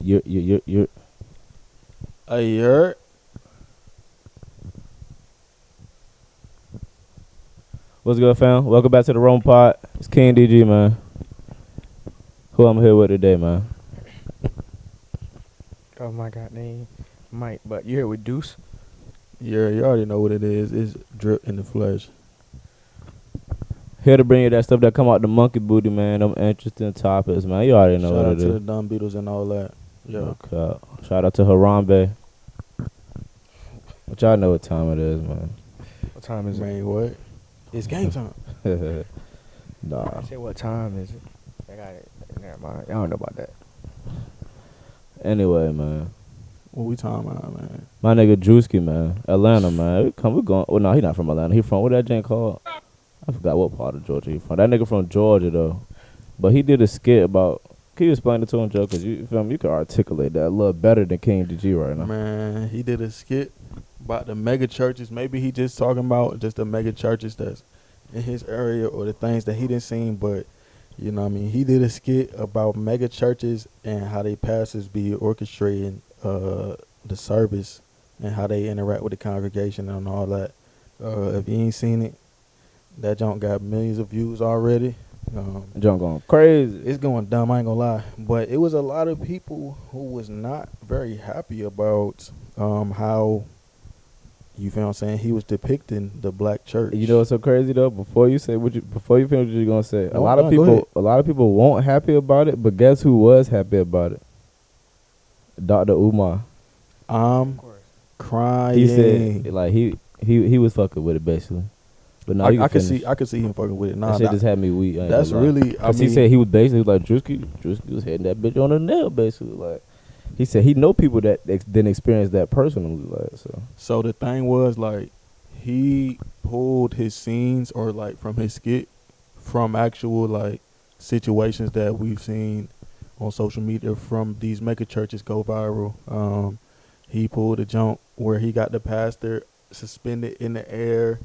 You're A year. What's good, fam? Welcome back to the Rome Pod. It's King DG, man. Who I'm here with today, man? Oh my god, name Mike, but you here with Deuce? Yeah, you already know what it is. It's drip in the flesh. Here to bring you that stuff that come out the monkey booty, man. Them interesting topics, man. You already know Shout what out it to is. the dumb beetles and all that. Yeah. Okay. Shout out to Harambe. But y'all know what time it is, man. What time is it? Man, what? It's game time. Nah. I say what time is it? I got it. Never mind. I don't know about that. Anyway, man. What we talking about, man? My nigga Druski, man. Atlanta, man. We going. Well, no, he not from Atlanta. He from, what that joint called? I forgot what part of Georgia he from. That nigga from Georgia, though. But he did a skit about, can you explain it to him, Joe? Because you feel me? You can articulate that a little better than King DG right now. Man, he did a skit about the mega churches. Maybe he just talking about just the mega churches that's in his area or the things that he didn't seen. But, you know what I mean? He did a skit about mega churches and how they pastors be orchestrating the service and how they interact with the congregation and all that. If you ain't seen it, that junk got millions of views already. John going crazy. It's going dumb, I ain't gonna lie. But it was a lot of people who was not very happy about how, you feel what I'm saying, he was depicting the black church. You know what's so crazy though? Before you finish what you're gonna say, a No, lot no, of go people, ahead. a lot of people weren't happy about it, but guess who was happy about it? Dr. Umar. I'm course. crying. He said like he was fucking with it basically. But now I could see him fucking with it. Nah, that shit just had me weak. that's really. I Cause he mean, said he was basically like Druski was hitting that bitch on the nail basically. Like he said he know people that didn't experience that personally. Like so. so the thing was like he pulled his scenes or like from his skit from actual like situations that we've seen on social media from these mega churches go viral. He pulled a jump where he got the pastor suspended in the air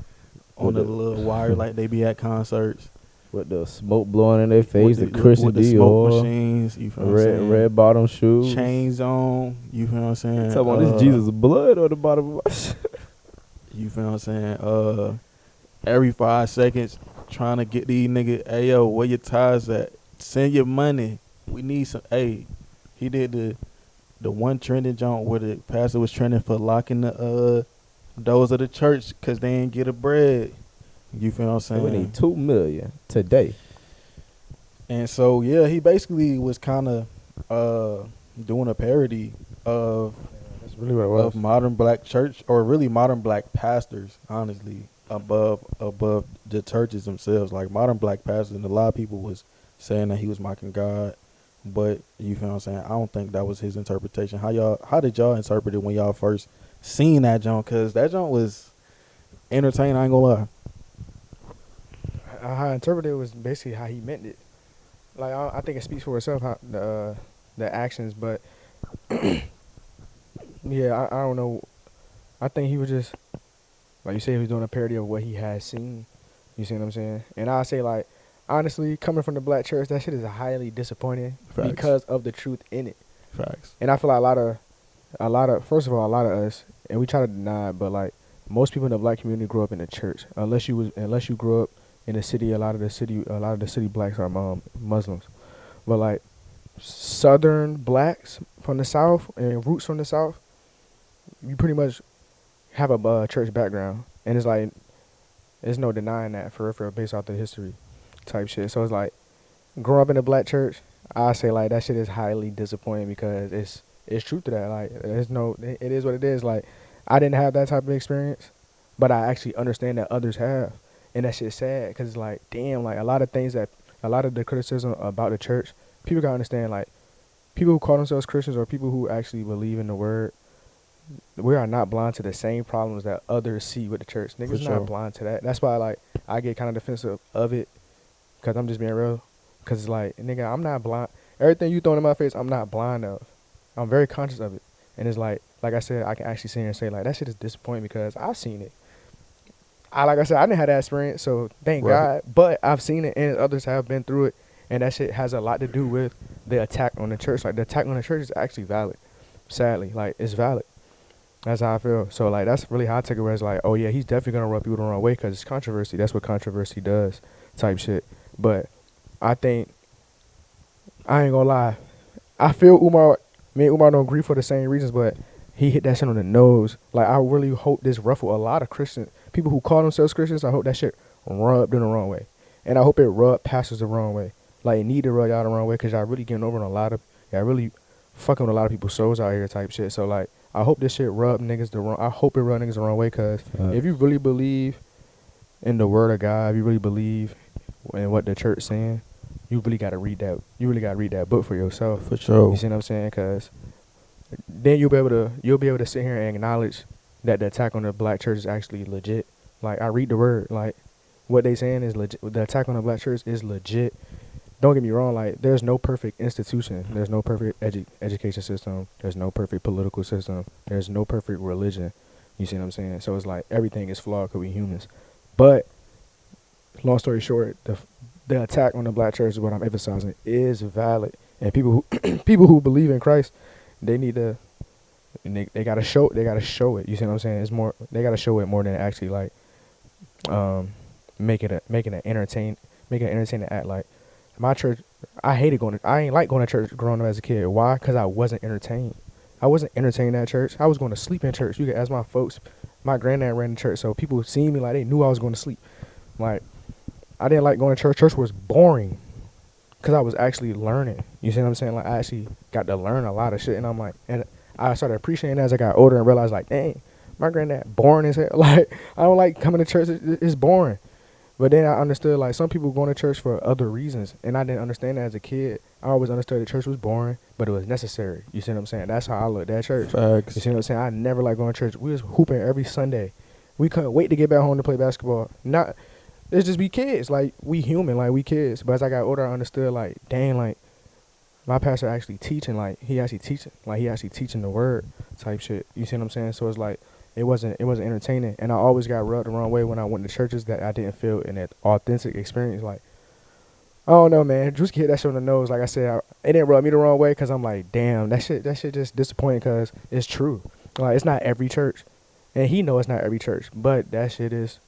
on With a the- little wire like they be at concerts. With the smoke blowing in their face, with the Christian with the smoke Dior, machines, you feel what I'm saying? red bottom shoes, Chains on, you feel what I'm saying? Talking about this Jesus blood on the bottom of my shit. You feel what I'm saying? Every 5 seconds, trying to get these niggas, hey yo, where your ties at? Send your money. We need some. Hey, he did the one trending jump where the pastor was trending for locking the doors of the church because they ain't get a bread. You feel what I'm saying? We need $2 million today. And so yeah, he basically was kind of doing a parody of That's really what it was. of modern black church, or really modern black pastors, honestly, above the churches themselves. Like modern black pastors, and a lot of people was saying that he was mocking God, but you feel what I'm saying? I don't think that was his interpretation. How did y'all interpret it when y'all first seen that junk? Cause that junk was entertaining. I ain't gonna lie. How I interpreted it was basically how he meant it. Like I think it speaks for itself how the actions, but yeah, I don't know. I think he was just like you say he was doing a parody of what he had seen. You see what I'm saying? And I say like honestly, coming from the black church, that shit is highly disappointing Facts. because of the truth in it. Facts. And I feel like a lot of first of all, a lot of us, and we try to deny it, but like most people in the black community grew up in the church. Unless you grew up in the city, a lot of the city blacks are Muslims. But like southern blacks from the south and roots from the south, you pretty much have a church background, and it's like there's no denying that for real based off the history type shit. So it's like growing up in a black church, I say like that shit is highly disappointing because it's truth to that. Like it is what it is. Like I didn't have that type of experience, but I actually understand that others have, and that shit's sad because it's like damn, like a lot of the criticism about the church, people gotta understand like people who call themselves Christians or people who actually believe in the word, we are not blind to the same problems that others see with the church. Niggas sure. not blind to that. That's why like I get kind of defensive of it because I'm just being real. Because it's like, nigga, I'm not blind. Everything you throwing in my face, I'm not blind of. I'm very conscious of it. And it's like I said, I can actually sit here and say, like, that shit is disappointing because I've seen it. Like I said, I didn't have that experience, so thank Right. God. But I've seen it, and others have been through it. And that shit has a lot to do with the attack on the church. Like, the attack on the church is actually valid. Sadly, like, it's valid. That's how I feel. So, like, that's really how I take it, where it's like, oh, yeah, he's definitely going to rub people the wrong way because it's controversy. That's what controversy does, type shit. But I think, I ain't going to lie, I feel me and Umar don't agree for the same reasons, but he hit that shit on the nose. Like, I really hope this ruffled a lot of Christians, people who call themselves Christians. I hope that shit rubbed them the wrong way. And I hope it rubbed pastors the wrong way. Like, it need to rub y'all the wrong way because y'all really getting over on a lot of, y'all really fucking with a lot of people's souls out here, type shit. So, like, I hope this shit rub niggas the wrong. I hope it rub niggas the wrong way, cause if you really believe in the word of God, if you really believe in what the church saying, you really gotta read that. You really gotta read that book for yourself. For sure. You see what I'm saying? Cause then you'll be able to sit here and acknowledge that the attack on the black church is actually legit. Like, I read the word. Like, what they saying is legit. The attack on the black church is legit. Don't get me wrong, like, there's no perfect institution. There's no perfect education system. There's no perfect political system. There's no perfect religion. You see what I'm saying? So it's like everything is flawed because we humans. But long story short, the attack on the black church is what I'm emphasizing is valid. And people who believe in Christ, they need to, they gotta show it. You see what I'm saying? It's more, they gotta show it more than actually like making an entertaining act. Like, my church, I ain't like going to church growing up as a kid. Why? Because I wasn't entertained. I wasn't entertained at church. I was going to sleep in church. You can ask my folks. My granddad ran the church, so people seeing me like they knew I was going to sleep. Like, I didn't like going to church. Church was boring because I was actually learning. You see what I'm saying? Like, I actually got to learn a lot of shit, and I'm like, and I started appreciating it as I got older and realized, like, dang, my granddad boring as hell. Like, I don't like coming to church. It's boring. But then I understood, like, some people going to church for other reasons, and I didn't understand that as a kid. I always understood that church was boring, but it was necessary. You see what I'm saying? That's how I looked at church. Facts. You see what I'm saying? I never liked going to church. We was hooping every Sunday. We couldn't wait to get back home to play basketball. It's just we kids. Like, we human. Like, we kids. But as I got older, I understood, like, dang, like, my pastor actually teaching. Like, he actually teaching. Like, he actually teaching the word type shit. You see what I'm saying? So it's like, it wasn't entertaining, and I always got rubbed the wrong way when I went to churches that I didn't feel in that authentic experience. Like, I don't know, man. Druski hit that shit on the nose. Like I said, it didn't rub me the wrong way because I'm like, damn, that shit just disappointing because it's true. Like, it's not every church, and he know it's not every church, but that shit is.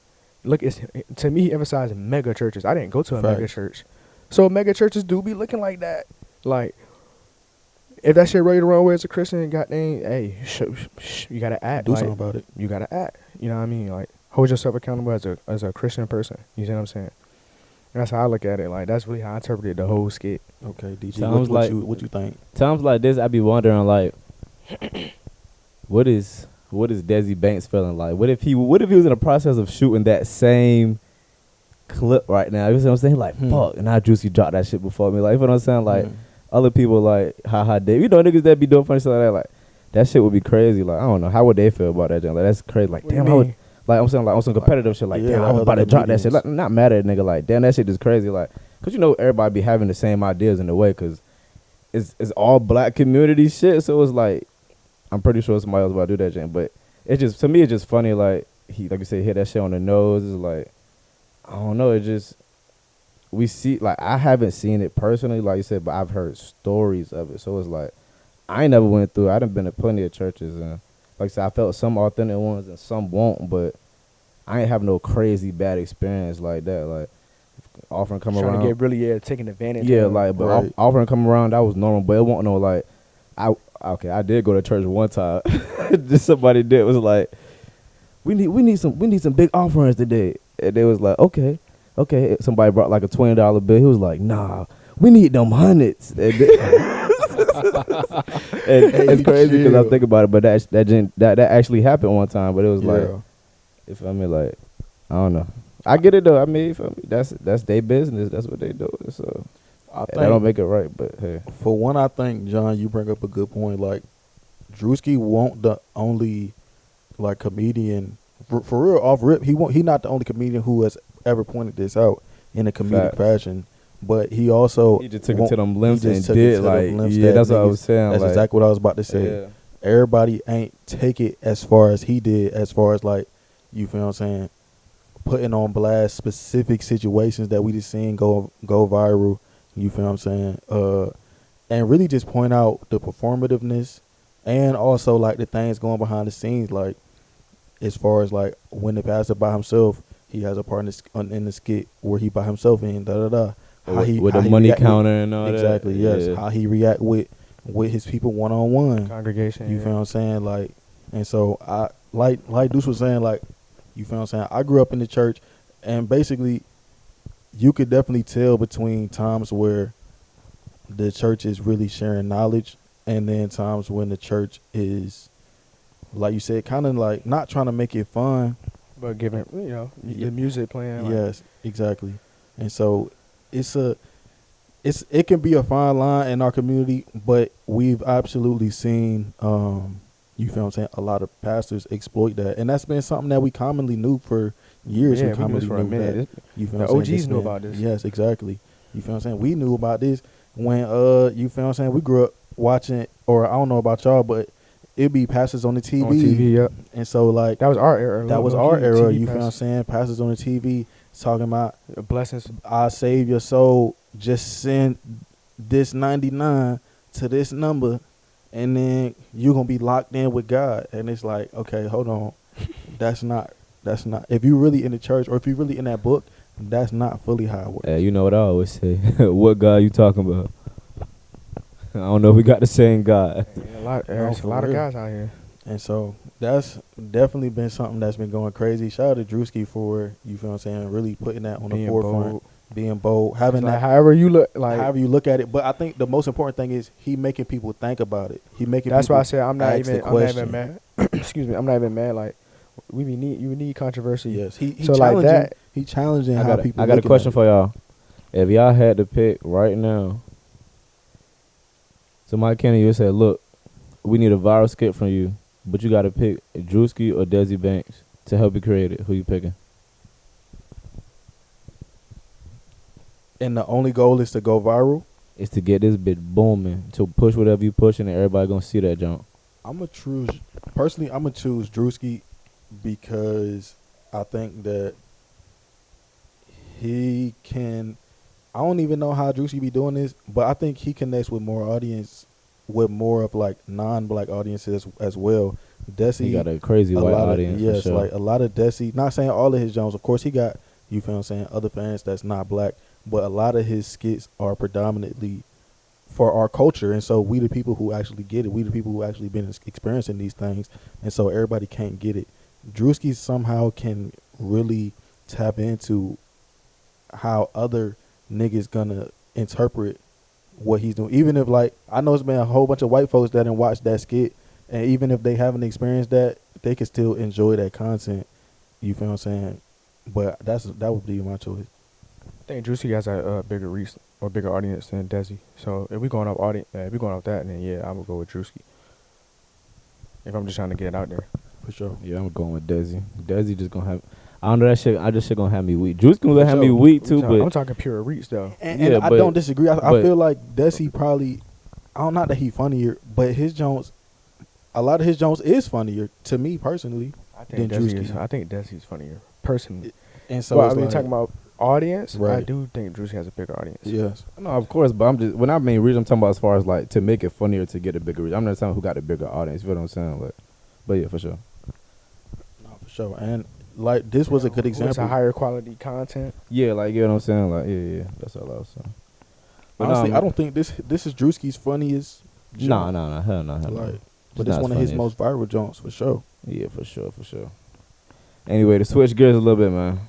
Look, it's, to me, he emphasized mega churches. I didn't go to a mega church, so mega churches do be looking like that. Like, if that shit rub you the wrong way as a Christian, goddamn, hey, you gotta act. Do like, something about it. You gotta act. You know what I mean? Like, hold yourself accountable as a Christian person. You see what I'm saying? That's how I look at it. Like, that's really how I interpreted the whole skit. Okay, DG. Sounds What you think? Times like this, I be wondering, like, what is Desi Banks feeling like? What if he was in the process of shooting that same clip right now? You see what I'm saying? Like, fuck, and I Juicy dropped that shit before me. Like, you know what I'm saying? Like, other people, like, haha, Dave. You know niggas that be doing funny stuff like that. Like, that shit would be crazy. Like, I don't know. How would they feel about that? Like, that's crazy. Like, damn, I would, like, I'm saying, like, on some competitive shit. Like, damn, I was about to drop that shit. Like, not mad at a nigga. Like, damn, that shit is crazy. Like, cause you know everybody be having the same ideas in a way. Cause it's all black community shit. So it's like, I'm pretty sure somebody else about to do that shit. But it's just, to me, it's just funny. Like, he, like you said, hit that shit on the nose. It's like, I don't know. It just, we see, like, I haven't seen it personally, like you said, but I've heard stories of it. So it's like, I ain't never went through it. I done been to plenty of churches, and like I said, I felt some authentic ones and some won't, but I ain't have no crazy bad experience like that. Like, offering come around, trying to get really taking advantage. yeah, like, but right. offering come around, that was normal, but it wasn't no, like, I did go to church one time. Just somebody did was like, we need some big offerings today, and they was like, okay. Somebody brought like a $20 bill. He was like, nah, we need them hundreds. And it's crazy because I think about it, but that actually happened one time. But it was like, if I mean, like, I don't know. I get it though. I mean, that's their business. That's what they do. So I don't make it right. But hey, for one, I think John, you bring up a good point. Like, Druski won't the only like comedian for real off rip. He not the only comedian who has ever pointed this out in a comedic fashion. But he also he just took it to them limbs and did like, yeah, that's what I was saying. That's like, exactly what I was about to say. Yeah. Everybody ain't take it as far as he did, as far as like, you feel what I'm saying, putting on blast specific situations that we just seen go viral You feel what I'm saying? And really just point out the performativeness and also like the things going behind the scenes, like as far as like when the pastor by himself, he has a part in the skit where he by himself and da da da. With the money counter and all exactly, that. yes. Yeah. How he react with his people one on one. Congregation. You feel what I'm saying? Like, and so I like Deuce was saying, like, you feel what I'm saying? I grew up in the church, and basically, you could definitely tell between times where the church is really sharing knowledge, and then times when the church is, like you said, kind of like not trying to make it fun, But giving, the music playing. Like, yes, exactly. And so it can be a fine line in our community, but we've absolutely seen you feel what I'm saying, a lot of pastors exploit that, and that's been something that we commonly knew for years. Yeah, we commonly for a knew minute. that. You feel The what I'm saying? OGs knew about this. Yes, exactly. You feel what I'm saying? We knew about this when you feel what I'm saying, we grew up watching, or I don't know about y'all, but it'd be pastors on the TV. On TV, yep. And so like That was our era. that was Low our key, era. TV You feel what I'm pastors. saying? Pastors on the TV talking about Blessings. I save your soul. Just send this 99 to this number, and then you're gonna be locked in with God. And it's like, okay, hold on, that's not. If you really in the church or if you really in that book, that's not fully how it works. Hey, you know what I always say? What God you talking about? I don't know if we got the same God. There's a lot of real. guys out here. And so that's definitely been something that's been going crazy. Shout out to Druski for, you feel what I'm saying, really putting that on the Being forefront, bold. being bold, having Like, that. however you look, like However you look at it, but I think the most important thing is he making people think about it. He making. that's people why I said I'm not ask the even question. mad. Excuse me, I'm not even mad. Like you need controversy. Yes, he So like challenging. that- He challenging I how got people. a looking question at for y'all. If y'all had to pick right now, so Mike Kenny, you said, look, we need a viral skit from you, but you got to pick Druski or Desi Banks to help you create it. Who you picking? And the only goal is to go viral. It's to get this bit booming, to push whatever you pushing, and everybody gonna see that jump. I'm gonna choose Druski because I think that he can. I don't even know how Druski be doing this, but I think he connects with more audience, with more of like non-black audiences as well. Desi He got a crazy white audience. yes, for sure. like a lot of Desi. Not saying all of his Jones. Of course, he got, you feel what I'm saying, other fans that's not black, but a lot of his skits are predominantly for our culture, and so we the people who actually get it. We the people who actually been experiencing these things, and so everybody can't get it. Druski somehow can really tap into how other niggas gonna interpret what he's doing. Even if, like, I know it's been a whole bunch of white folks that didn't watch that skit, and even if they haven't experienced that, they can still enjoy that content. You feel what I'm saying? But that would be my choice. I think Druski has a bigger reach or bigger audience than Desi. So if we going off that, then yeah, I would go with Druski. If I'm just trying to get it out there. For sure. Yeah, I'm going with Desi. Desi just gonna have. I don't know that shit. That shit gonna have me weak. Druski gonna For have me sure. weak too, I'm but talking pure reach though. And Yeah, I but- don't disagree. I but- feel like Desi probably, I don't, not that he funnier, but his Jones, a lot of his Jones is funnier to me personally. I think Then Desi is funnier personally. And so But it's I mean, like, talking about audience, I Right. do think Druski has a bigger audience. yes, no, of course. But I'm just when I mean reach, I'm talking about as far as like to make it funnier to get a bigger reach. I'm not saying who got a bigger audience. You feel what I'm saying? Like, but yeah, for sure. no, for sure. And like this was a good Who has example. a higher quality content. Yeah, like you know what I'm saying? Like yeah. That's all I was saying. But Honestly, no, I don't think this is Drewski's funniest. Nah, joint. hell no. Like, but It's it's not one of his funny. most viral Jones for sure. Yeah, for sure. Anyway, to switch gears a little bit, man.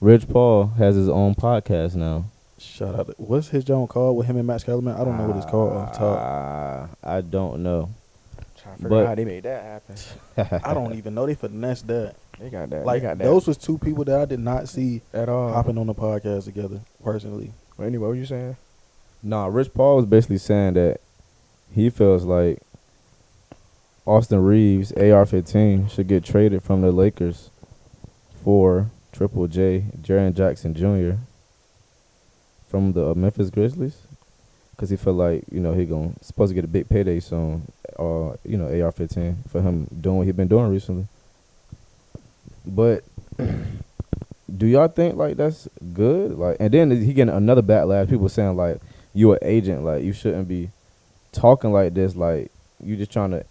Rich Paul has his own podcast now. Shout out. What's his Jones called with him and Max Kellerman? I don't know what it's called off top. I don't know. Trying to figure But- out how they made that happen. I don't even know. They finessed that. They got that. Like they got that those was two people that I did not see at all. hopping on the podcast together personally. But anyway, what you saying? Nah, Rich Paul was basically saying that he feels like Austin Reeves, AR-15, should get traded from the Lakers for Triple J, Jaren Jackson Jr. from the Memphis Grizzlies. Because he felt like, he supposed to get a big payday soon. AR-15 for him doing what he been doing recently. But do y'all think like that's good? Like, and then he getting another backlash. People saying like you an agent, like you shouldn't be talking like this. Like you just trying to,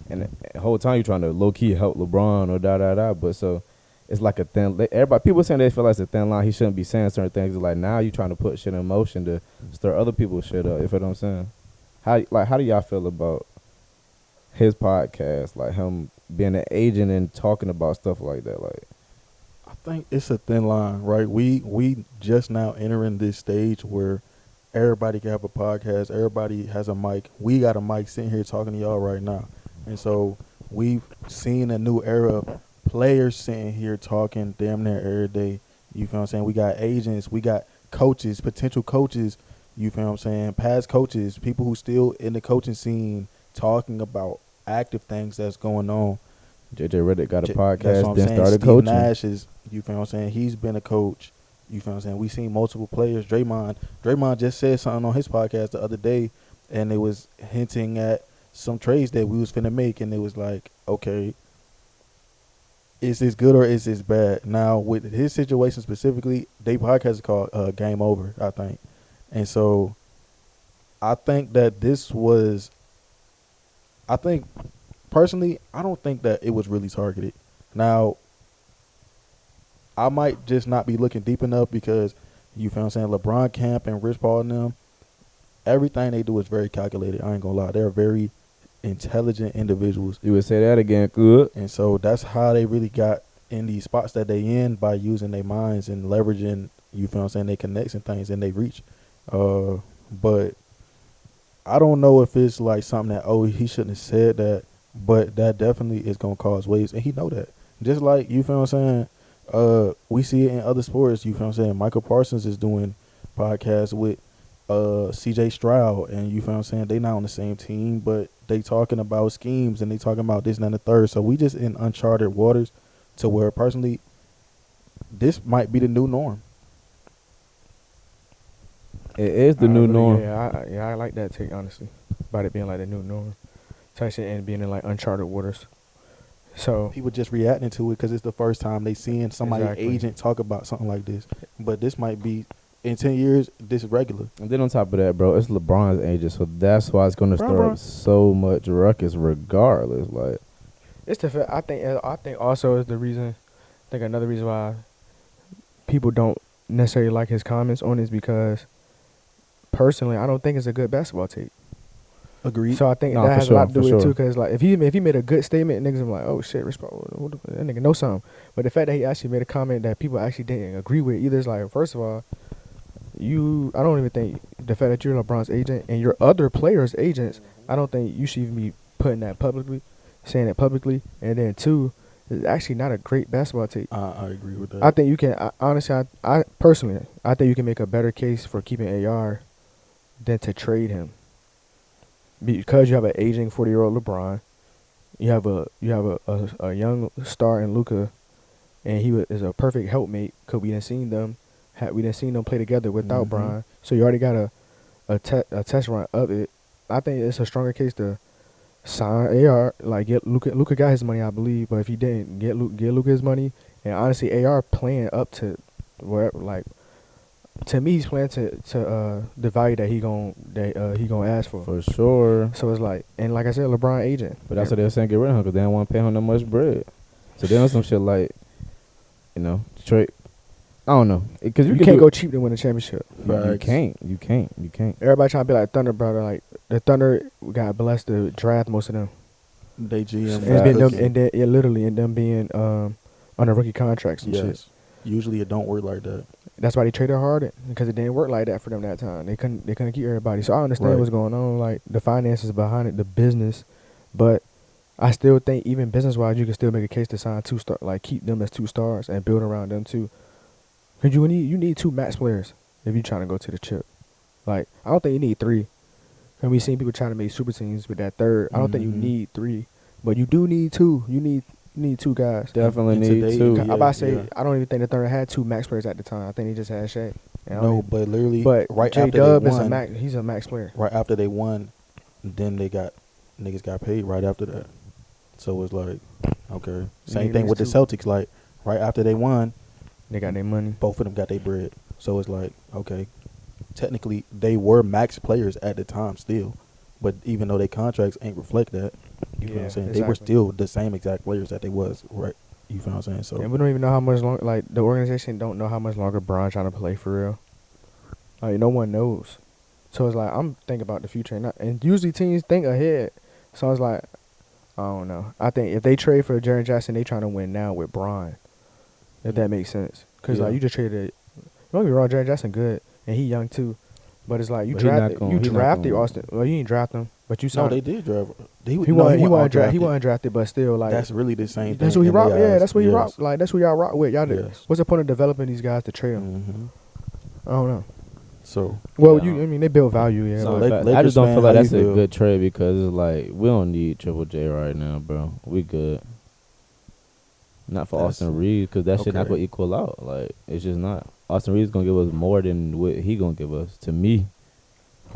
and the whole time you trying to low key help LeBron or da da da. But so it's like a thin. Everybody, people saying they feel like it's a thin line. He shouldn't be saying certain things. It's like now you trying to put shit in motion to stir other people's shit up. You feel what I'm saying? How do y'all feel about his podcast? Like him being an agent and talking about stuff like that. Like I think it's a thin line, right? We just now entering this stage where everybody can have a podcast. Everybody has a mic. We got a mic sitting here talking to y'all right now. And so we've seen a new era of players sitting here talking damn near every day. You feel what I'm saying? We got agents. We got coaches, potential coaches. You feel what I'm saying? Past coaches, people who still in the coaching scene talking about active things that's going on. JJ Redick got a That's podcast, what I'm then saying. started Steve coaching. Nash is, you feel what I'm saying? He's been a coach. You feel what I'm saying? We seen multiple players. Draymond just said something on his podcast the other day, and it was hinting at some trades that we was finna make, and it was like, okay, is this good or is this bad? Now, with his situation specifically, their podcast is called Game Over, I think. And so I think that personally, I don't think that it was really targeted. Now, I might just not be looking deep enough because, you feel what I'm saying, LeBron Camp and Rich Paul and them, everything they do is very calculated. I ain't gonna lie. They're very intelligent individuals. You would say that again, good. And so that's how they really got in these spots that they in, by using their minds and leveraging, you feel what I'm saying, they connects and things and they reach. But I don't know if it's like something that, oh, he shouldn't have said that, but that definitely is going to cause waves, and he know that. Just like, you feel what I'm saying, we see it in other sports, you feel what I'm saying, Michael Parsons is doing podcasts with CJ Stroud, and you feel what I'm saying, they not on the same team, but they talking about schemes, and they talking about this and that and the third, so we just in uncharted waters to where, personally, this might be the new norm. It is the new norm. Yeah, I like that take, honestly, about it being like the new norm type shit and being in like uncharted waters. So People just reacting to it because it's the first time they seeing somebody agent talk about something like this. But this might be, in 10 years, this is regular. And then on top of that, bro, it's LeBron's agent, so that's why it's gonna stir up so much ruckus, regardless. Like, it's the I think also is the reason. I think another reason why people don't necessarily like his comments on it is because, personally, I don't think it's a good basketball take. Agreed. So I think that has a lot to do with it too. Because like if he made a good statement, niggas are like, oh shit, respect, that nigga know something. But the fact that he actually made a comment that people actually didn't agree with, either is like, first of all, I don't even think the fact that you're LeBron's agent and your other players' agents, I don't think you should even be putting that publicly, saying it publicly. And then two, it's actually not a great basketball take. I agree with that. I think you can, honestly, I personally, I think you can make a better case for keeping AR than to trade him. Because you have an aging 40-year-old LeBron, you have a young star in Luka, and he is a perfect helpmate because we didn't seen them play together without Bron. So you already got a test run of it. I think it's a stronger case to sign AR, like get Luka. Luka got his money, I believe, but if he didn't get Luka his money, and honestly, AR playing up to wherever, like, to me, he's playing to the value that he gonna ask for. For sure. So it's like, and like I said, LeBron agent. But that's what they were saying, get rid of him because they don't want to pay him that much bread. So then some shit like, Detroit. I don't know, because you can't go cheap to win a championship. You can't. Everybody trying to be like Thunder, brother. Like the Thunder got blessed to draft most of them. They GM and them being on a rookie contracts and shit. Usually it don't work like that. That's why they traded Harden, because it didn't work like that for them that time. They couldn't keep everybody. So I understand what's going on, like the finances behind it, the business, but I still think even business wise, you can still make a case to sign 2-star, like keep them as 2 stars and build around them too. Cause you need 2 max players if you're trying to go to the chip. Like I don't think you need 3. And we seen people trying to make super teams with that third. I don't think you need 3, but you do need 2. You need 2 guys. Definitely need 2. I'm about to say, I don't even think the Thunder had 2 max players at the time. I think they just had Shaq. But literally, right J after Dub they is won, he's a max player. Right after they won, then niggas got paid right after that. So it's like, okay. Same thing with the Celtics. Like right after they won, They got their money. Both of them got their bread. So it's like, okay, technically they were max players at the time still, but even though their contracts ain't reflect that, you feel what I'm saying? They were exactly. still the same exact players that they was, right? You feel what I'm saying? So And we don't even know how much longer. Like the organization don't know how much longer Bron trying to play for real. Like no one knows. So it's like I'm thinking about the future, and usually teams think ahead. So it's like I don't know. I think if they trade for Jaren Jackson, they trying to win now with Bron. If that makes sense, because Yeah. like you just traded. Don't get me wrong, Jaren Jackson good, and he young too. But it's like you But he not drafted gonna- you he not drafted gonna- Austin. Well, you ain't draft him, but you no, signed. they did draft. He no, wasn't drafted, but still like That's really the same. that's thing what he in rock. their Yeah, eyes. that's what he Yes. rock. Like that's what y'all rock with. Y'all. Yes. What's the point of developing these guys to trade them? Mm-hmm. I don't know. So Well, Yeah. I mean, they build value. Yeah, So but- Lak- I Lakers just don't fan, feel like how that's you a feel? good trade because it's like we don't need Triple J right now, bro. We good. Not for That's- Austin Reeves because that shit not okay. gonna equal out. Like it's just not. Austin Reeves gonna give us more than what he gonna give us. To me,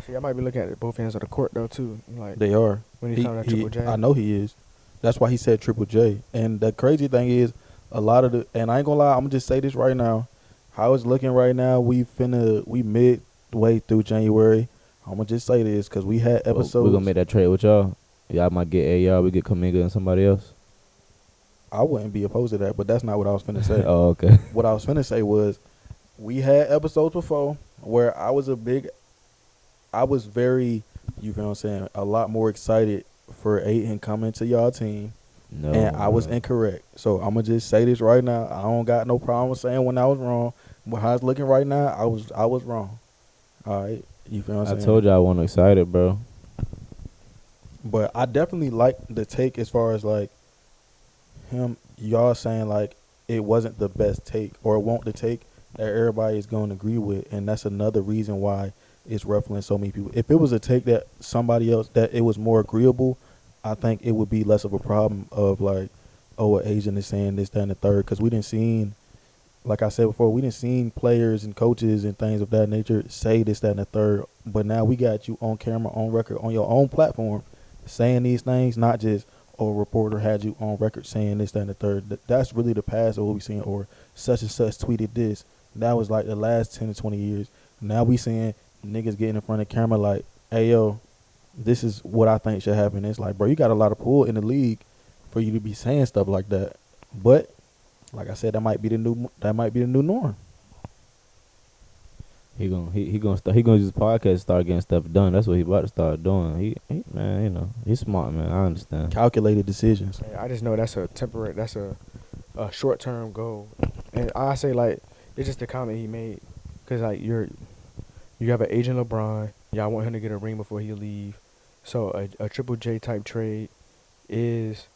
See, I might be looking at it both ends of the court though too. Like they are. when he's talking about Triple J. I know he is. That's why he said Triple J. And the crazy thing is, a lot of the, and I ain't gonna lie, I'm gonna just say this right now. How it's looking right now, we midway through January. I'm gonna just say this because we had episodes. we're gonna make that trade with y'all. Y'all might get AR. We get Kaminga and somebody else. I wouldn't be opposed to that, but that's not what I was finna say. Oh, okay. What I was finna say was, we had episodes before where I was very, you feel what I'm saying, a lot more excited for Aiden coming to y'all team. No, And I was no. incorrect. So I'm gonna just say this right now. I don't got no problem with saying when I was wrong. But how it's looking right now, I was wrong. All right, you feel what I'm I saying? told you I wasn't excited, bro. But I definitely like the take as far as like y'all saying like it wasn't the best take or it won't the take that everybody is going to agree with, and that's another reason why it's ruffling so many people. If it was a take that somebody else that it was more agreeable, I think it would be less of a problem of like, oh, an Asian is saying this, that, and the third, because we didn't seen, like I said before, we didn't seen players and coaches and things of that nature say this, that, and the third. But now we got you on camera, on record, on your own platform, saying these things, not just, oh, a reporter had you on record saying this, that, and the third. That's really the past of what we seen, or such and such tweeted this. That was like the last 10 to 20 years. Now we seeing niggas getting in front of camera like, hey, yo, this is what I think should happen. It's like, bro, you got a lot of pull in the league for you to be saying stuff like that. But like I said, that might be the new norm. He gonna use his podcast to start getting stuff done. That's what he about to start doing. He man, you know, he's smart, man. I understand. Calculated decisions. Yeah, I just know that's a temporary. That's a short term goal, and I say like it's just the comment he made, cause like you have an agent LeBron. Y'all want him to get a ring before he leave, so a Triple J type trade is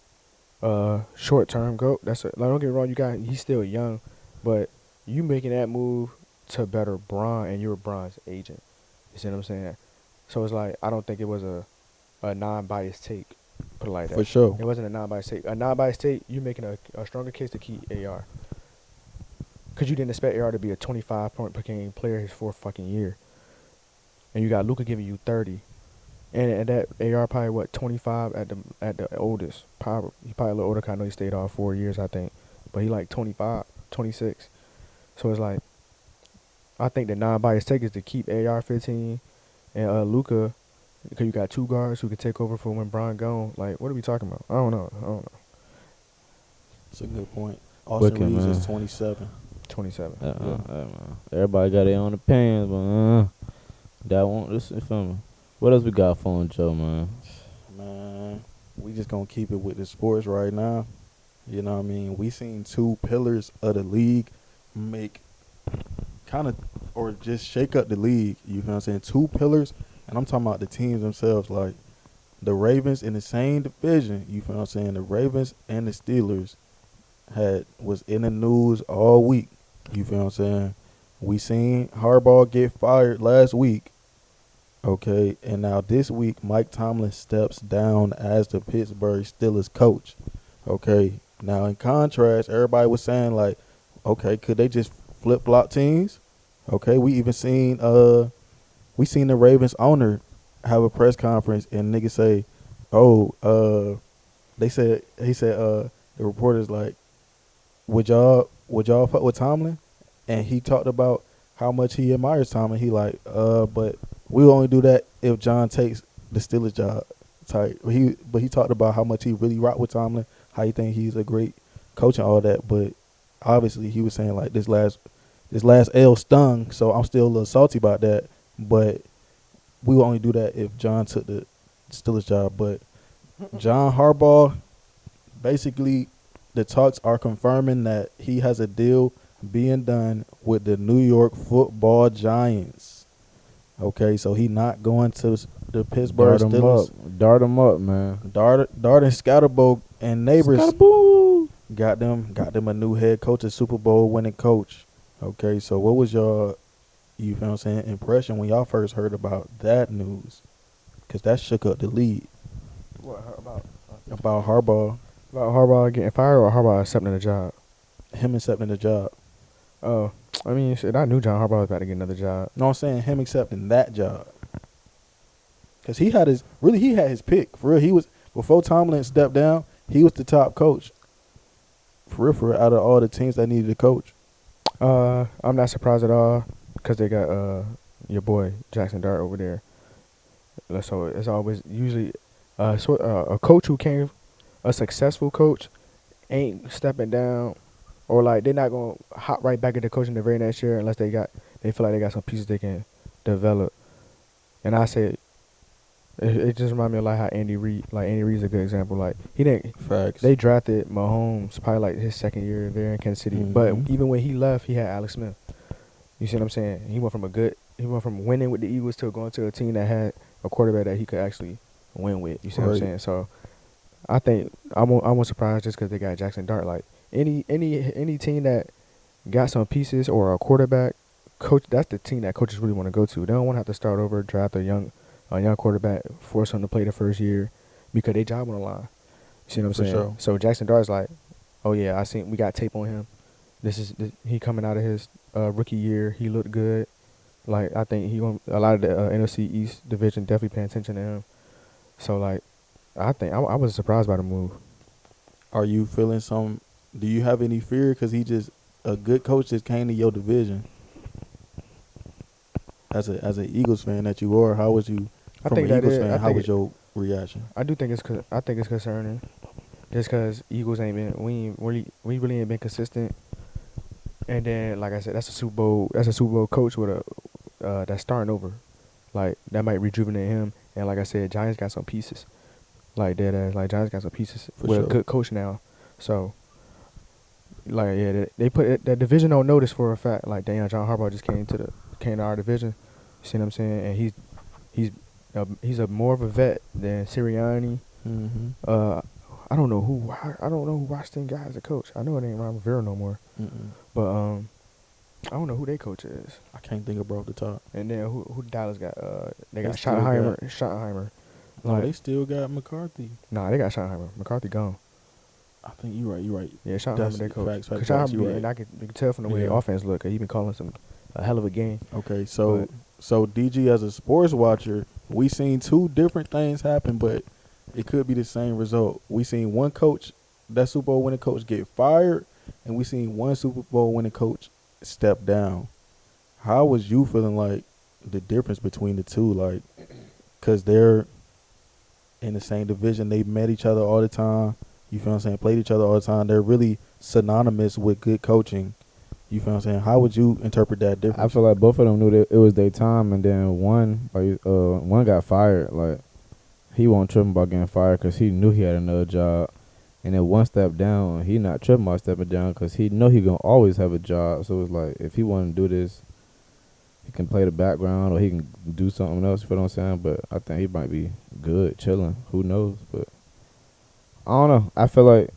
a short term goal. That's like don't get me wrong. He's still young, but you making that move to better Bron, and you're Bron's agent. You see what I'm saying? So it's like I don't think it was a non-biased take. Put it like that. For sure. It wasn't a non-biased take. A non-biased take, you making a stronger case to keep AR. Because you didn't expect AR to be a 25-point per game player his fourth fucking year. And you got Luka giving you 30. And that AR probably, 25 at the oldest. He probably a little older because I know he stayed all 4 years, I think. But he like 25, 26. So it's like, I think the non-biased take is to keep AR 15 and Luka, because you got two guards who can take over for when Bron gone. Like, what are we talking about? I don't know. That's a good point. Austin Wicked, Reeves man. is 27. 27. Man. Everybody got their own opinions, but that won't listen. Feel me? What else we got for him, Joe, man? Man, we just gonna keep it with the sports right now. You know what I mean? We seen two pillars of the league make kind of, or just shake up the league. You feel what I'm saying? Two pillars, and I'm talking about the teams themselves, like the Ravens in the same division. You feel what I'm saying? The Ravens and the Steelers was in the news all week. You feel what I'm saying? We seen Harbaugh get fired last week. Okay, and now this week, Mike Tomlin steps down as the Pittsburgh Steelers coach. Okay, now in contrast, everybody was saying like, okay, could they just flip-flop teams? Okay, we even seen the Ravens owner have a press conference and niggas say, he said the reporters like, would y'all fuck with Tomlin? and he talked about how much he admires Tomlin. He like, but we'll only do that if John takes the Steelers job. Type. But he talked about how much he really rocked with Tomlin, how he think he's a great coach and all that. But obviously, he was saying like this last L stung, so I'm still a little salty about that. But we will only do that if John took the Steelers job. But John Harbaugh, basically, the talks are confirming that he has a deal being done with the New York Football Giants. Okay, so he not going to the Pittsburgh Steelers. Dart him up, man. Dart and Scatterbo and neighbors Scatterboo. got them a new head coach, a Super Bowl winning coach. Okay, so what was your, you feel what I'm saying, impression when y'all first heard about that news? Because that shook up the league. What about? About Harbaugh. About Harbaugh getting fired or Harbaugh accepting the job? Him accepting the job. Oh, I mean, shit, I knew John Harbaugh was about to get another job. No, I'm saying him accepting that job. Because he had his pick. For real, before Tomlin stepped down, he was the top coach. For real, out of all the teams that needed a coach. I'm not surprised at all because they got your boy Jackson Dart over there. So it's always usually a coach who came, a successful coach, ain't stepping down, or like they're not gonna hop right back into coaching the very next year unless they feel like they got some pieces they can develop. And I say it just reminds me of like how Andy Reid's a good example. Like he didn't. Facts. They drafted Mahomes probably like his second year there in Kansas City, but even when he left, he had Alex Smith. You see what I'm saying? He went from winning with the Eagles to going to a team that had a quarterback that he could actually win with. You see what I'm saying? So I think I won't surprise just because they got Jackson Dart. Like any team that got some pieces or a quarterback coach, that's the team that coaches really want to go to. They don't want to have to start over, draft a young quarterback, force him to play the first year because they job on the line. You see what I'm saying? Sure. So Jackson Dart's like, oh yeah, we got tape on him. He coming out of his rookie year. He looked good. Like I think a lot of the NFC East division definitely paying attention to him. So like, I think I was surprised by the move. Are you feeling do you have any fear because he just a good coach just came to your division? As an Eagles fan that you are, how was you? From an Eagles fan, how was your reaction? I do think I think it's concerning, just because Eagles we really ain't been consistent. And then, like I said, that's a Super Bowl coach with that's starting over, like that might rejuvenate him. And like I said, Giants got some pieces, like dead ass. Like Giants got some pieces with a good coach now. So, like yeah, they put that division on notice for a fact. Like damn, John Harbaugh just came to our division. You see what I'm saying? And he's a more of a vet than Sirianni. Mm-hmm. I don't know who Washington got as a coach. I know it ain't Ron Rivera no more. But I don't know who their coach is. I can't think of off the top. And then who Dallas got? They got Schottenheimer. No, they still got McCarthy. Nah, they got Schottenheimer. McCarthy gone. I think you're right. Yeah, Schottenheimer their coach. Facts, Schottenheimer, right. and you can tell from the way their offense look. He been calling a hell of a game. Okay, so DG as a sports watcher, we seen two different things happen, but it could be the same result. We seen one coach, that Super Bowl winning coach, get fired, and we seen one Super Bowl winning coach step down. How was you feeling like the difference between the two? Like, because they're in the same division, they met each other all the time. You feel what I'm saying? Played each other all the time. They're really synonymous with good coaching. You feel what I'm saying? How would you interpret that difference? I feel like both of them knew that it was their time, and then one got fired. Like he wasn't tripping about getting fired because he knew he had another job, and then one step down, he not tripping about stepping down because he know he gonna always have a job. So it's like if he want to do this, he can play the background or he can do something else. You feel what I'm saying? But I think he might be good chilling. Who knows? But I don't know. I feel like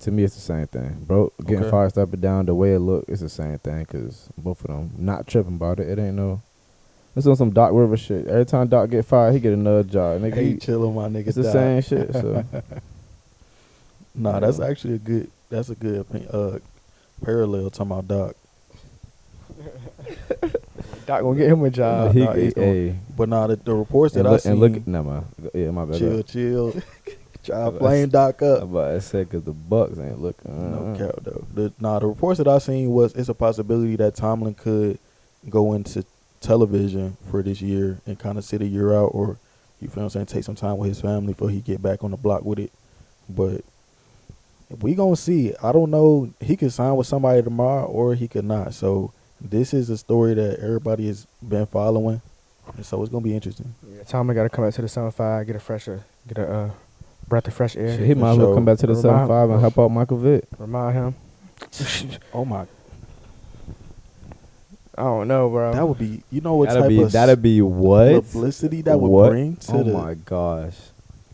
to me it's the same thing, bro. Getting fired, stepping down, the way it look, it's the same thing because both of them not tripping about it. It ain't no. It's on some Doc Rivers shit. Every time Doc get fired, he get another job. Nigga, he chilling, my nigga. It's the same shit. So, nah, that's actually a good parallel talking about Doc. Doc gonna get him a job. But the reports that I seen. my bad. Chill. Try playing Doc up. I'm about to say because the Bucks ain't looking. No cap though. The reports that I seen was it's a possibility that Tomlin could go into television for this year and kind of sit a year out, or you feel what I'm saying, take some time with his family before he get back on the block with it. But we gonna see. I don't know. He could sign with somebody tomorrow, or he could not. So this is a story that everybody has been following, and so it's gonna be interesting. Yeah, Tomlin got to come back to the 7-5, get a breath of fresh air. Shit, he might as well sure. come back to the Remind- 7-5 and help out Michael Vick. Remind him. Oh my, I don't know, bro. that would be. You know what That'd be what? publicity that would What? bring to Oh the. my gosh.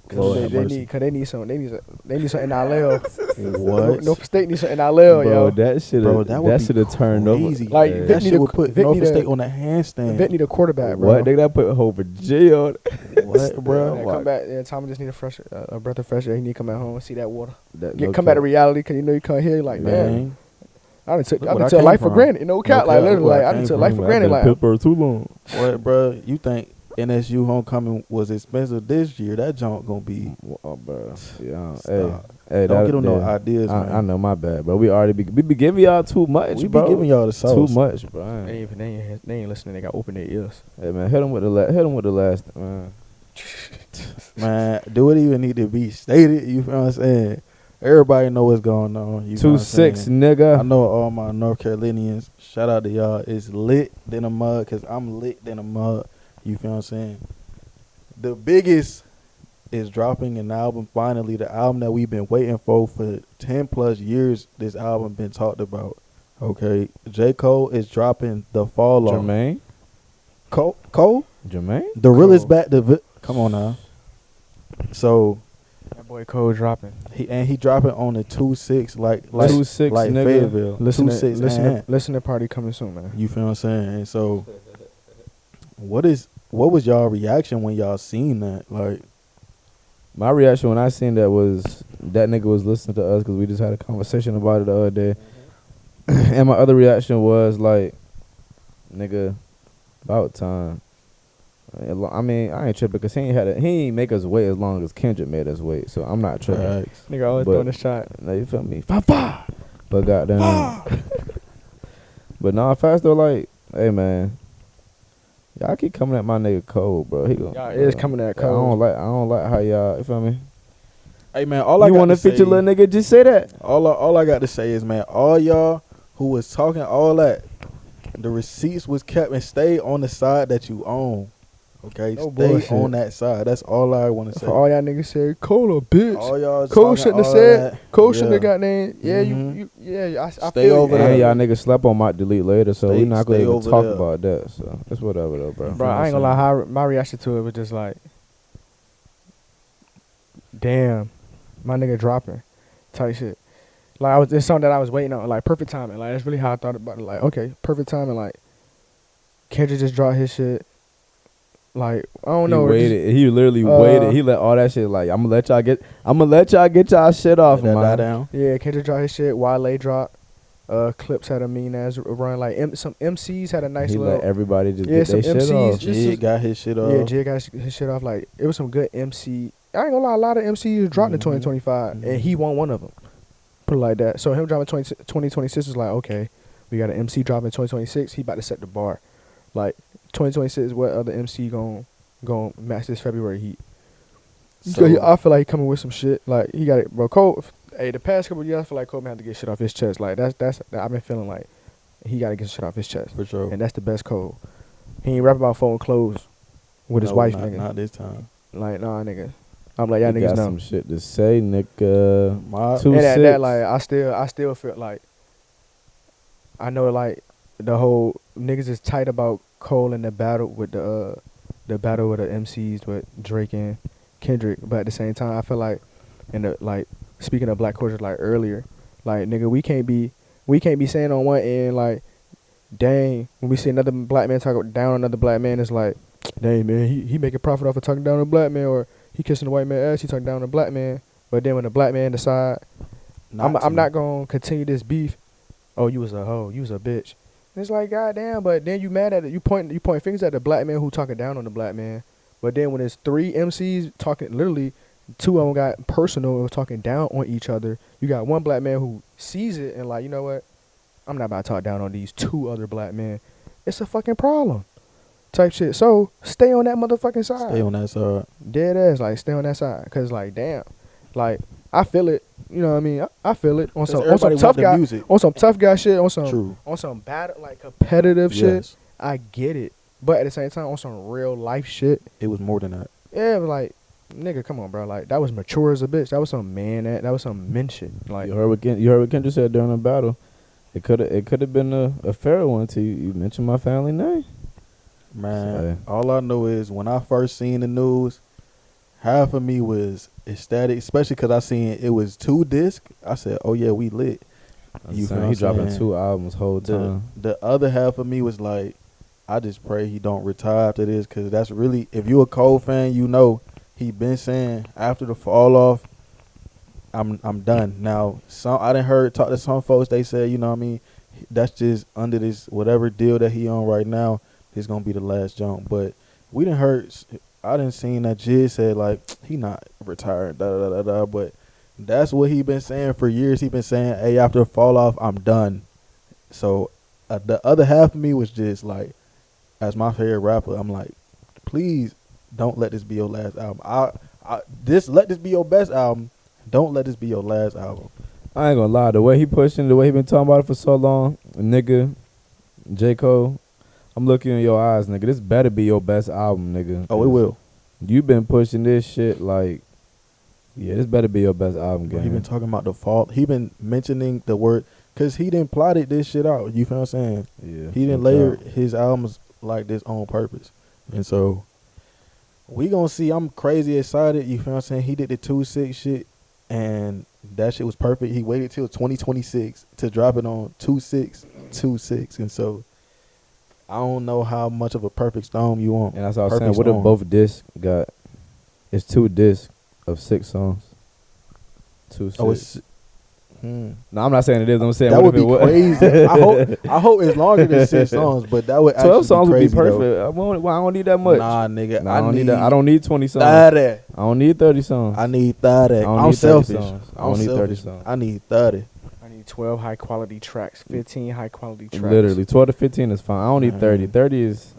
Cause Lord they, have they mercy. need, cause they need some NIL. What? No State needs some NIL, Bro, yo. that should Bro, have that would be should have turned crazy. over. Like, Yeah. Vic That need shit a- would put Vic Norfolk need a- State on a handstand. Vet need a quarterback, bro. What? They got put over jail. What, bro? Yeah, come back. Yeah, Tomlin just need a breath of fresh air. He need to come at home and see that water. That no Come back to cap. reality, cause you know you come here like, man, Man, I done took Look what I took came life for from. granted. No cap, like cap, literally, look where like I I done came took from. life for I've granted. been Like, Pittsburgh too long. what, bro? You think NSU homecoming was expensive this year? That junk gonna be. Oh, bro. Yeah. Stop. Hey, Don't that- get them no yeah. ideas, man. I know, my bad, bro. We be giving y'all too much, We bro. be giving y'all the sauce. too much, bro. they ain't listening. They got open their ears. Hey man, hit them with the last man. Man, do it even need to be stated? You feel what I'm saying? Everybody know what's going on. You know what I'm 2-6, saying? nigga. I know all my North Carolinians. Shout out to y'all. It's lit than a mug because I'm lit than a mug. You feel what I'm saying? The biggest is dropping an album finally. The album that we've been waiting for 10 plus years. This album been talked about. Okay, J. Cole is dropping The Fall Off. Jermaine. Cole? Jermaine. The realest Cole. back to come on now. So That boy Cole dropping. he dropping on the 2-6 like 2-6, like nigga. Fayetteville. Listen, 2-6 listen to party coming soon, man. You feel what I'm saying? And so what was y'all reaction when y'all seen that? Like, My reaction when I seen that was that nigga was listening to us because we just had a conversation about it the other day. And my other reaction was like, nigga, about time. I mean, I ain't tripping because he ain't make us wait as long as Kendrick made us wait. So I'm not tripping. facts. Nigga always But- throwing a shot. No, you feel me? Fa. But goddamn. But nah, fast though, like, hey man, y'all keep coming at my nigga Cole, bro. He gonna, Y'all is coming at Cole. I don't like how y'all. You feel me? Hey man, all I You got want to to feature say, little nigga? Just say that. all I got to say is, man, all y'all who was talking all that, the receipts was kept and stay on the side that you own. Okay, No stay bullshit. on that side. That's all I want to say. For all y'all niggas said Cole a bitch. All y'all Cole talking shouldn't have all said. that. Cole Yeah. shouldn't have got named. Yeah, Mhm. I Stay feel over you. there. And y'all niggas slept on my delete later, so Stay- we not gonna stay even over talk there. about that. So it's whatever though, bro. Bro, I ain't gonna lie. My reaction to it was just like, damn, my nigga dropping, type shit. Like it's something that I was waiting on. Like perfect timing. Like that's really how I thought about it. Like okay, perfect timing. Like Kendrick just dropped his shit. Like I don't know. He it just- waited. He literally waited. He let all that shit. Like I'm gonna let y'all get y'all shit off, That die man. down. Yeah, Kendrick dropped his shit. Wale dropped. Clips had a mean ass run. Like some MCs had a nice He little. let everybody just Yeah, get their some shit MCs off. just- Jig got his shit off. Yeah, Jay got his shit off. Like it was some good MC. I ain't gonna lie, a lot of MCs dropped in Mhm. 2025, and he won one of them. Put it like that. So him dropping 2026 is like okay, we got an MC dropping 2026. He about to set the bar. Like 2026, what other MC gon' match this February heat? So I feel like he coming with some shit. Like he got it, bro. Cole. Hey, the past couple of years, I feel like Cole had to get shit off his chest. Like that's I've been feeling like he got to get shit off his chest, for sure. and that's the best Cole. He ain't rap about folding clothes with his No, wife, not, nigga. Not this time. Like, nah, nigga. I'm like, y'all He niggas got know. some shit to say, nigga. My, Two- And at 2-6. that, like, I still feel like, I know, like, the whole niggas is tight about Cole and the battle with the MCs with Drake and Kendrick, but at the same time, I feel like, speaking of black culture, like earlier, like, nigga, we can't be saying on one end, like, dang, when we see another black man talk down on another black man, it's like, dang, man, he making profit off of talking down on a black man, or he kissing the white man ass, he talking down on a black man. But then when the black man decide, I'm not gonna continue this beef. Oh, you was a hoe, you was a bitch. And it's like, goddamn, but then you mad at it. You point fingers at the black man who talking down on the black man. But then when it's three MCs talking, literally two of them got personal and was talking down on each other. You got one black man who sees it and like, you know what? I'm not about to talk down on these two other black men. It's a fucking problem. Type shit. So stay on that motherfucking side. Stay on that side. Dead ass, like stay on that side. Cause like, damn, like I feel it. You know what I mean? I feel it on some tough guy, on some tough guy shit, on some bad like competitive shit. I get it, but at the same time, on some real life shit, it was more than that. Yeah, like nigga, come on, bro. Like that was mature as a bitch. That was some man. That was some men shit. Like you heard what Kendra said during the battle. It could have been a fair one to you. You mentioned my family name. Man, all I know is when I first seen the news, half of me was ecstatic, especially because I seen it was 2 discs. I said, "Oh yeah, we lit." You feel he dropping 2 albums whole time. The other half of me was like, I just pray he don't retire after this, because that's really, if you a Cole fan, you know he been saying after the fall off, I'm done. Now, I done talk to some folks. They said, you know what I mean, that's just under this whatever deal that he on right now. It's gonna be the last jump. But we done heard. I done seen that Jid said like he not retired. But that's what he been saying for years. He been saying, hey, after the fall off, I'm done. So the other half of me was just like, as my favorite rapper, I'm like, please don't let this be your last album. Let this be your best album. Don't let this be your last album. I ain't gonna lie, the way he pushing, the way he been talking about it for so long, nigga, J. Cole, I'm looking in your eyes, nigga. This better be your best album, nigga. Oh, it will. You been pushing this shit like, yeah, this better be your best album, gang. He been talking about the fault. He been mentioning the word, because he didn't plotted this shit out. You feel what I'm saying? Yeah. He didn't layer his albums like this on purpose. And so, we gonna see. I'm crazy excited. You feel what I'm saying? He did the 2-6 shit, and that shit was perfect. He waited till 2026 to drop it on 2-6. And so, I don't know how much of a perfect storm you want. And that's what I was saying. What if both discs got? It's 2 discs of 6 songs. 2 6. Oh, it's. No, I'm not saying it is. I'm saying that what would be crazy. I hope it's longer than 6 songs, but that would 12 songs be crazy, would be perfect. I don't need that much. Nah, nigga. I don't need that. I don't need 20 songs. 30. I don't need 30 songs. I need 30. I'm selfish. I don't need 30 songs. I need 30. I need 12 high quality tracks, 15 high quality tracks. Literally, 12 to 15 is fine. I don't need 30. 30 is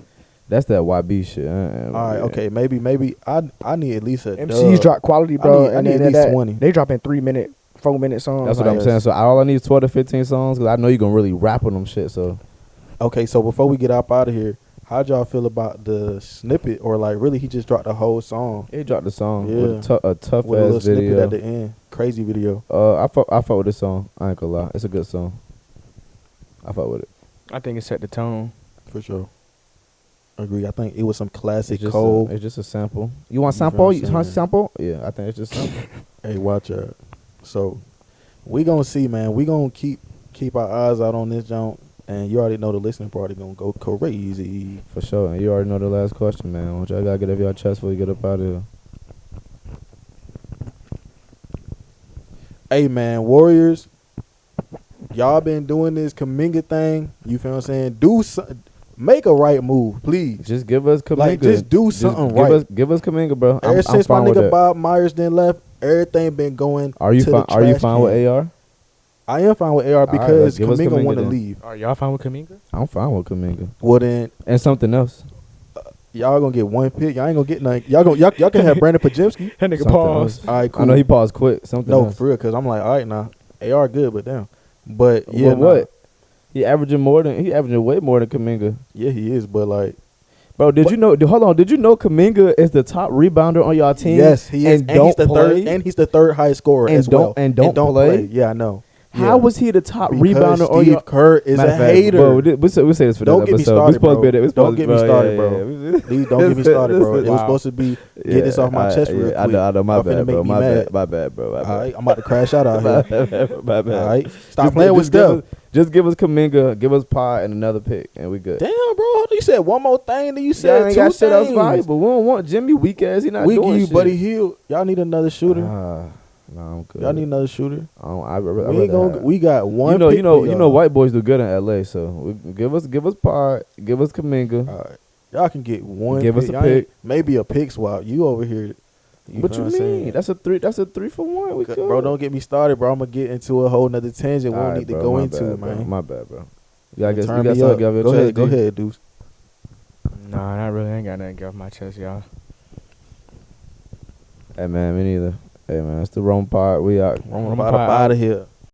that's that YB shit. All right, okay, maybe I need at least a MCs drop quality, bro. I need at least 20. They dropping 3-minute, 4-minute songs. That's what I'm saying. So all I need is 12 to 15 songs, because I know you're gonna really rap on them shit. So okay, so before we get up out of here, how'd y'all feel about the snippet, or like really he just dropped the whole song? he dropped the song Yeah. with a tough With a little ass video snippet at the end, crazy video. I fuck with this song. I ain't gonna lie, it's a good song. I fuck with it. I think it set the tone. For sure. Agree. I think it was some classic It's Cole. it's just a sample. You want You sample? feel You what I'm want saying? sample? Yeah, I think it's just sample. Hey, watch out. So we gonna see, man. We gonna keep our eyes out on this jump, and you already know the listening party gonna go crazy. For sure. And you already know the last question, man. What y'all gotta get off y'all chest before you get up out of here? Hey, man, Warriors, y'all been doing this Kaminga thing. You feel what I'm saying? Make a right move, please. Just give us Kaminga. Like, just do something right. Give us Kaminga, bro. Ever since my fine with nigga it. Bob Myers then left, everything been going. Are you to fine? the Are you trash fine can. with AR? I am fine with AR All right, because give us Kaminga Kaminga want to then. leave. Are y'all fine with Kaminga? I'm fine with Kaminga. Well then, And something else. y'all gonna get 1 pick. Y'all ain't gonna get nothing. Y'all can have Brandon Pajemski. That nigga Something pause. else. All right, cool. I know he paused quick. Something No, else. for real, because I'm like, all right, now AR good, but damn. But yeah, Well, what? He averaging way more than Kaminga. Yeah, he is, but like, Bro, did you know? Hold on. Did you know Kaminga is the top rebounder on y'all team? yes, he is, And he's the play? third, and he's the third highest scorer And as don't- well. and don't play? Yeah, I know. How Yeah. was he the top Because rebounder on Steve y'all? Kerr is Matter a of fact, hater. Bro, we'll say this for Don't that get me episode. started, bro. Don't get me started, bro. Yeah. Please don't get me started, bro. It was supposed to be get this off my chest real quick. I know. My Y'all finna bad, make bro. me My mad. bad. My bad, bro. All right, I'm about to crash out here. My bad. All right, stop playing with stuff. Just give us Kaminga, give us Pie, and another pick, and we good. Damn, bro. You said one more thing, then you Y'all said ain't two got shit else things. valuable. We don't want Jimmy weak ass. He not We give doing you shit. Buddy Hield. Y'all need another shooter. No, I'm good. Y'all need another shooter. We got one. You know, white boys do good in LA. So give us Pie, give us Kaminga. All right. Y'all can get one. Give us a Y'all ain't- pick. Maybe a pick swap. You over here What you mean? That's a 3. That's a 3 for 1. We good. Bro, don't get me started, bro. I'm gonna get into a whole nother tangent. We don't need to go into it, man. My bad, bro. You got Turn me up. Go ahead, Deuce. Nah, not really. I ain't got nothing to get off my chest, y'all. Hey man, me neither. Hey man, it's the Rome Pod. We out. Rome Pod up out of here.